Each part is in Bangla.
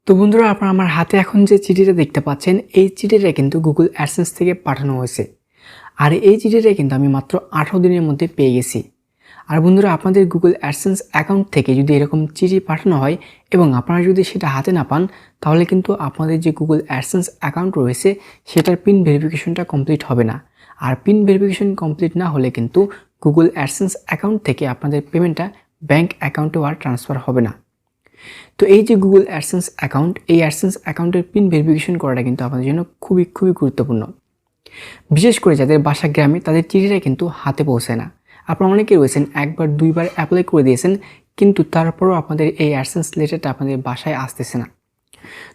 তো বন্ধুরা আপনারা আমার হাতে এখন যে চিঠিটা দেখতে পাচ্ছেন এই চিঠিটা কিন্তু গুগল অ্যাডসেন্স থেকে পাঠানো হয়েছে। আর এই চিঠিটা কিন্তু আমি মাত্র 18 দিনের মধ্যে পেয়ে গেছি। আর বন্ধুরা আপনাদের গুগল অ্যাডসেন্স অ্যাকাউন্ট থেকে যদি এরকম চিঠি পাঠানো হয় এবং আপনারা যদি সেটা হাতে না পান তাহলে কিন্তু আপনাদের যে গুগল অ্যাডসেন্স অ্যাকাউন্ট রয়েছে সেটার পিন ভেরিফিকেশনটা কমপ্লিট হবে না। আর পিন ভেরিফিকেশন কমপ্লিট না হলে কিন্তু গুগল অ্যাডসেন্স অ্যাকাউন্ট থেকে আপনাদের পেমেন্টটা ব্যাংক অ্যাকাউন্টেও আর ট্রান্সফার হবে না। তো এই যে গুগল অ্যাডসেন্স অ্যাকাউন্ট, এই অ্যাডসেন্স অ্যাকাউন্টের পিন ভেরিফিকেশন করাটা কিন্তু আপনাদের জন্য খুবই গুরুত্বপূর্ণ। বিশেষ করে যাদের বাসা গ্রামে তাদের চিঠিটা কিন্তু হাতে পৌঁছায় না। আপনারা অনেকে রয়েছেন একবার দুইবার অ্যাপ্লাই করে দিয়েছেন কিন্তু তারপরও আপনাদের এই অ্যাডসেন্স লেটারটা আপনাদের বাসায় আসতেছে না।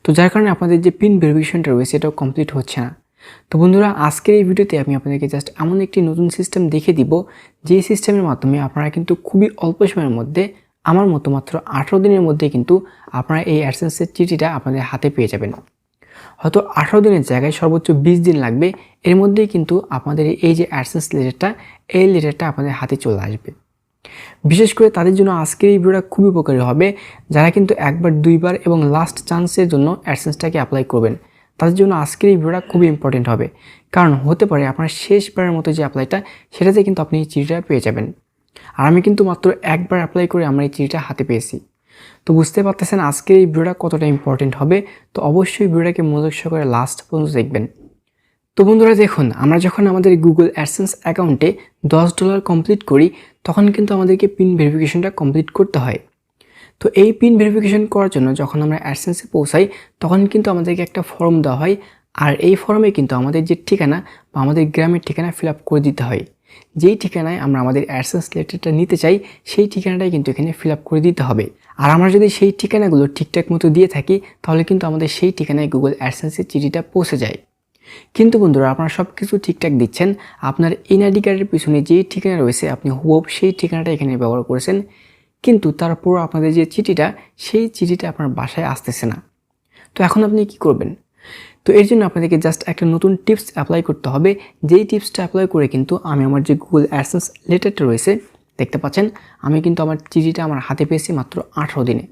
তো যার কারণে আপনাদের যে পিন ভেরিফিকেশনটা রয়েছে এটাও কমপ্লিট হচ্ছে না। তো বন্ধুরা আজকের এই ভিডিওতে আমি আপনাদেরকে জাস্ট এমন একটি নতুন সিস্টেম দেখিয়ে দিব যে সিস্টেমের মাধ্যমে আপনারা কিন্তু খুবই অল্প সময়ের মধ্যে আমার মতো মাত্র 18 দিনের মধ্যে কিন্তু আপনারা এই অ্যাডসেন্সের চিঠিটা আপনাদের হাতে পেয়ে যাবেন। হয়তো 18 দিনের জায়গায় সর্বোচ্চ 20 দিন লাগবে, এর মধ্যেই কিন্তু আপনাদের এই যে অ্যাডসেন্স লেটারটা এই লেটারটা আপনাদের হাতে চলে আসবে। বিশেষ করে তাদের জন্য আজকের এই ভিডিওটা খুবই উপকারী হবে যারা কিন্তু একবার দুইবার এবং লাস্ট চান্সের জন্য অ্যাডসেন্সটাকে অ্যাপ্লাই করবেন। তাদের জন্য আজকের এই ভিডিওটা খুবই ইম্পর্টেন্ট হবে, কারণ হতে পারে আপনার শেষবারের মতো যে অ্যাপ্লাইটা সেটাতে কিন্তু আপনি এই চিঠিটা পেয়ে যাবেন। আর আমি কিন্তু মাত্র একবার অ্যাপ্লাই করে আমার এই চিঠিটা হাতে পেয়েছি। তো বুঝতে পারতেছেন আজকের এই ভিডিওটা কতটা ইম্পর্টেন্ট হবে। তো অবশ্যই ভিডিওটাকে মনোযোগ সহকারে লাস্ট পর্যন্ত দেখবেন। তো বন্ধুরা দেখুন, আমরা যখন আমাদের গুগল অ্যাডসেন্স অ্যাকাউন্টে $10 কমপ্লিট করি তখন কিন্তু আমাদেরকে পিন ভেরিফিকেশনটা কমপ্লিট করতে হয়। তো এই পিন ভেরিফিকেশন করার জন্য যখন আমরা অ্যাডসেন্সে পৌঁছাই তখন কিন্তু আমাদেরকে একটা ফর্ম দেওয়া হয়। আর এই ফর্মে কিন্তু আমাদের যে ঠিকানা বা আমাদের গ্রামের ঠিকানা ফিল আপ করে দিতে হয়। যেই ঠিকানায় আমরা আমাদের অ্যাডসেন্স লেটারটা নিতে চাই সেই ঠিকানাটাই কিন্তু এখানে ফিল আপ করে দিতে হবে। আর আমরা যদি সেই ঠিকানাগুলো ঠিকঠাক মতো দিয়ে থাকি তাহলে কিন্তু আমাদের সেই ঠিকানায় গুগল অ্যাডসেন্সের চিঠিটা পৌঁছে যায়। কিন্তু বন্ধুরা আপনারা সব কিছু ঠিকঠাক দিচ্ছেন, আপনার এনআইডি কার্ডের পিছনে যেই ঠিকানা রয়েছে আপনি হুবহু সেই ঠিকানাটা এখানে ব্যবহার করেছেন, কিন্তু তারপর আপনাদের যে চিঠিটা সেই চিঠিটা আপনার বাসায় আসতেছে না। তো এখন আপনি কি করবেন? তো এর জন্য আপনাদেরকে জাস্ট একটা নতুন টিপস অ্যাপ্লাই করতে হবে। যেই টিপসটা অ্যাপ্লাই করে কিন্তু আমি আমার যে গুগল অ্যাডসেন্স লেটারটা রয়েছে দেখতে পাচ্ছেন আমি কিন্তু আমার চিঠিটা আমার হাতে পেয়েছি মাত্র 18 দিনে।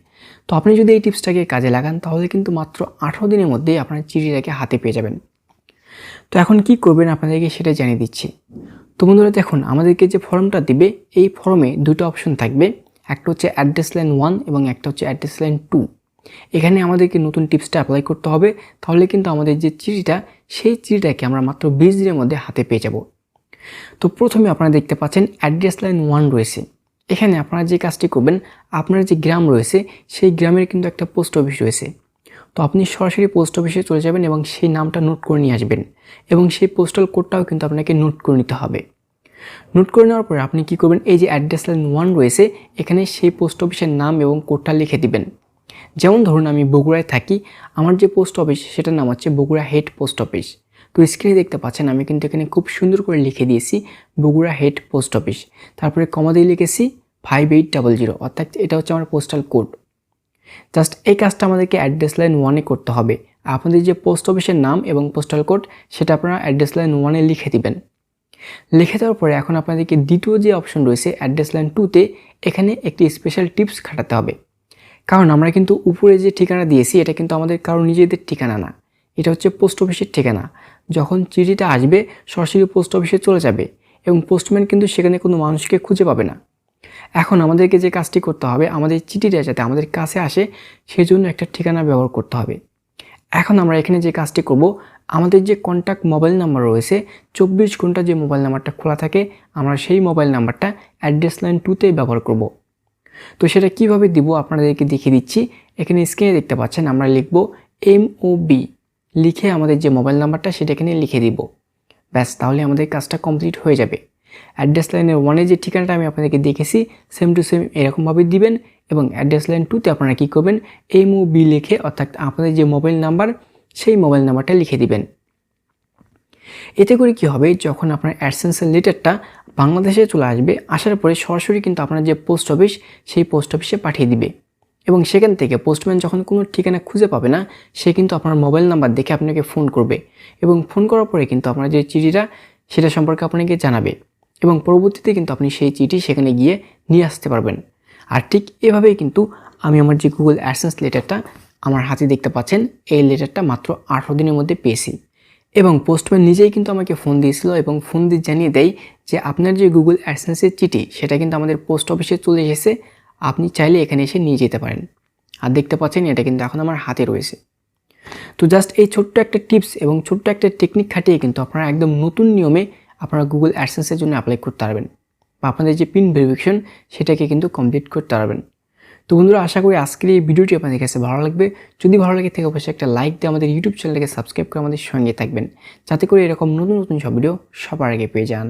তো আপনি যদি এই টিপসটাকে কাজে লাগান তাহলে কিন্তু মাত্র 18 দিনের মধ্যেই আপনার চিঠিটাকে হাতে পেয়ে যাবেন। তো এখন কি করবেন আপনাদেরকে সেটা জানিয়ে দিচ্ছি। তো বন্ধুরা দেখুন, আমাদেরকে যে ফর্মটা দিবে এই ফর্মে দুটো অপশন থাকবে, একটা হচ্ছে অ্যাড্রেস লাইন 1 এবং একটা হচ্ছে অ্যাড্রেস লাইন 2। এখানে আমাদেরকে নতুন টিপসটা অ্যাপ্লাই করতে হবে, তাহলে কিন্তু আমাদের যে চিঠিটা সেই চিঠিটাকে আমরা মাত্র 20 দিনের মধ্যে হাতে পেয়ে যাব। তো প্রথমে আপনারা দেখতে পাচ্ছেন অ্যাড্রেস লাইন 1 রয়েছে। এখানে আপনারা যে কাজটি করবেন, আপনার যে গ্রাম রয়েছে সেই গ্রামের কিন্তু একটা পোস্ট অফিস রয়েছে। তো আপনি সরাসরি পোস্ট অফিসে চলে যাবেন এবং সেই নামটা নোট করে নিয়ে আসবেন এবং সেই পোস্টাল কোডটাও কিন্তু আপনাকে নোট করে নিতে হবে। নোট করে নেওয়ার পরে আপনি কি করবেন, এই যে অ্যাড্রেস লাইন 1 রয়েছে এখানে সেই পোস্ট অফিসের নাম এবং কোডটা লিখে দিবেন। যেমন ধরুন আমি বগুড়ায় থাকি, আমার যে পোস্ট অফিস সেটার নাম হচ্ছে বগুড়া হেড পোস্ট অফিস। তো স্ক্রিনে দেখতে পাচ্ছেন আমি কিন্তু এখানে খুব সুন্দর করে লিখে দিয়েছি বগুড়া হেড পোস্ট অফিস, তারপরে কমা দিয়ে লিখেছি 5800, অর্থাৎ এটা হচ্ছে আমার পোস্টাল কোড। জাস্ট এই কাজটা আমাদেরকে অ্যাড্রেস লাইন 1-এ করতে হবে। আপনাদের যে পোস্ট অফিসের নাম এবং পোস্টাল কোড সেটা আপনারা অ্যাড্রেস লাইন 1-এ লিখে দিবেন। লিখে দেওয়ার পরে এখন আপনাদেরকে দ্বিতীয় যে অপশন রয়েছে অ্যাড্রেস লাইন 2-তে, এখানে একটি স্পেশাল টিপস খাটাতে হবে। কারণ আমরা কিন্তু উপরে যে ঠিকানা দিয়েছি এটা কিন্তু আমাদের কারো নিজেদের ঠিকানা না, এটা হচ্ছে পোস্ট অফিসের ঠিকানা। যখন চিঠিটা আসবে সরাসরি পোস্ট অফিসে চলে যাবে এবং পোস্টম্যান কিন্তু সেখানে কোনো মানুষকে খুঁজে পাবে না। এখন আমাদেরকে যে কাজটি করতে হবে, আমাদের চিঠিটা যাতে আমাদের কাছে আসে সেজন্য একটা ঠিকানা ব্যবহার করতে হবে। এখন আমরা এখানে যে কাজটি করব, আমাদের যে কন্ট্যাক্ট মোবাইল নাম্বার রয়েছে 24 ঘন্টা যে মোবাইল নাম্বারটা খোলা থাকে আমরা সেই মোবাইল নাম্বারটা অ্যাড্রেস লাইন 2-তেই ব্যবহার করব। তো সেটা কিভাবে দিব আপনাদেরকে দেখিয়ে দিচ্ছি। এখানে স্ক্রিনে দেখতে পাচ্ছেন আমরা লিখব MOB, লিখে আমাদের যে মোবাইল নাম্বারটা সেটা এখানে লিখে দিব। ব্যাস, তাহলে আমাদের কাজটা কমপ্লিট হয়ে যাবে। অ্যাড্রেস লাইনের 1-এ যে ঠিকানাটা আমি আপনাদেরকে দেখেছি সেম টু সেম এরকমভাবে দিবেন এবং অ্যাড্রেস লাইন 2-তে আপনারা কী করবেন, MOB লিখে অর্থাৎ আপনাদের যে মোবাইল নাম্বার সেই মোবাইল নাম্বারটা লিখে দিবেন। এতে করে কি হবে, যখন আপনার অ্যাডসেন্সের লেটারটা বাংলাদেশে চলে আসবে, আসার পরে সরাসরি কিন্তু আপনার যে পোস্ট অফিস সেই পোস্ট অফিসে পাঠিয়ে দিবে এবং সেখান থেকে পোস্টম্যান যখন কোনো ঠিকানা খুঁজে পাবে না সে কিন্তু আপনার মোবাইল নাম্বার দেখে আপনাকে ফোন করবে এবং ফোন করার পরে কিন্তু আপনার যে চিঠিটা সেটা সম্পর্কে আপনাকে জানাবে এবং পরবর্তীতে কিন্তু আপনি সেই চিঠি সেখানে গিয়ে নিয়ে আসতে পারবেন। আর ঠিক এভাবেই কিন্তু আমি আমার যে গুগল অ্যাডসেন্স লেটারটা আমার হাতে দেখতে পাচ্ছেন এই লেটারটা মাত্র 18 দিনের মধ্যে পেয়েছি। এবং পোস্টম্যান নিজেই কিন্তু আমাকে ফোন দিয়েছিল এবং ফোন দিয়ে জানিয়ে দেয় যে আপনার যে গুগল অ্যাডসেন্সের চিঠি সেটা কিন্তু আমাদের পোস্ট অফিসে চলে এসেছে, আপনি চাইলে এখানে এসে নিয়ে যেতে পারেন। আর দেখতে পাচ্ছেন এটা কিন্তু এখন আমার হাতে রয়েছে। তো জাস্ট এই ছোট্ট একটা টিপস এবং ছোট্ট একটা টেকনিক খাটিয়ে কিন্তু আপনারা একদম নতুন নিয়মে আপনারা গুগল অ্যাডসেন্সের জন্য অ্যাপ্লাই করতে পারবেন বা আপনাদের যে পিন ভেরিফিকেশন সেটাকে কিন্তু কমপ্লিট করতে পারবেন। তো বন্ধুরা, আশা করি আজকের এই ভিডিওটি আপনাদের কাছে ভালো লাগবে। যদি ভালো লাগে থাকে অবশ্যই একটা লাইক দিয়ে আমাদের ইউটিউব চ্যানেলটাকে সাবস্ক্রাইব করে আমাদের সঙ্গে থাকবেন, যাতে করে এরকম নতুন নতুন সব ভিডিও সবার আগে পেয়ে যান।